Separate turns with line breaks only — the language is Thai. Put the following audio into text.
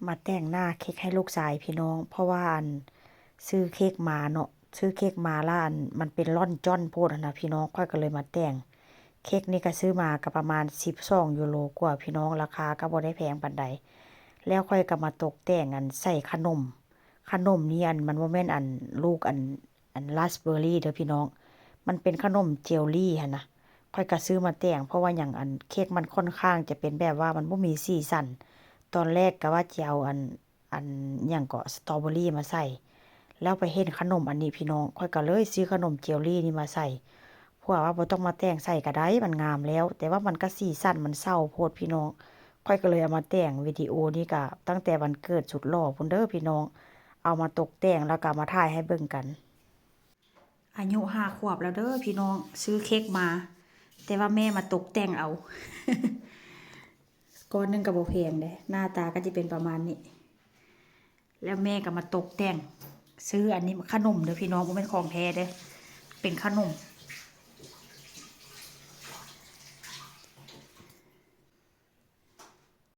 มาแต่งหน้าเค้กให้ลูกชายพี่น้องเพราะว่าซื้อเค้กมาเนาะซื้อเค้กมาแล้วมันเป็นร่อนจ้อนโพดนะพี่น้องค่อยก็เลยมาแต่งเค้กนี่ก็ซื้อมาก็ประมาณ12 ยูโรกว่าพี่น้องราคาก็บ่ได้แพงปานใดแล้วค่อยก็มาตกแต่งใส่ขนมนี่มันบ่แม่นลูกราสเบอร์รี่เด้อพี่น้องมันเป็นขนมเจลลี่หั่นนะค่อยก็ซื้อมาแต่งเพราะว่าอย่างเค้กมันค่อนข้างจะเป็นแบบว่ามันบ่มีสีสันตอนแรกก็ว่าจะเอาอย่างก็สตรอเบอรี่มาใส่แล้วไปเห็นขนมอันนี้พี่น้องค่อยก็เลยซื้อขนมเจลลี่นี่มาใส่เพราะว่าบ่ต้องมาแต่งใส่ก็ได้มันงามแล้ว แต่ว่ามันก็สีสันมันเศร้าโพดพี่น้องค่อยก็เลยเอามาแต่งวิดีโอนี่ก็ตั้งแต่วันเกิดสุดหล่อพุ่นเด้อพี่น้องเอามาตกแต่งแล้วก็มาถ่ายให้เบิ่งกันอายุ5 ขวบแล้วเด้อพี่น้องซื้อเค้กมาแต่ว่าแม่มาตกแต่งเอา ก้อนนึงก็บ่แพงเด้หน้าตาก็จะเป็นประมาณนี้แล้วแม่ก็มาตกแต่งซื้ออันนี้ขนมเด้อพี่น้องบ่แม่นของแท้เด้อเป็นขนม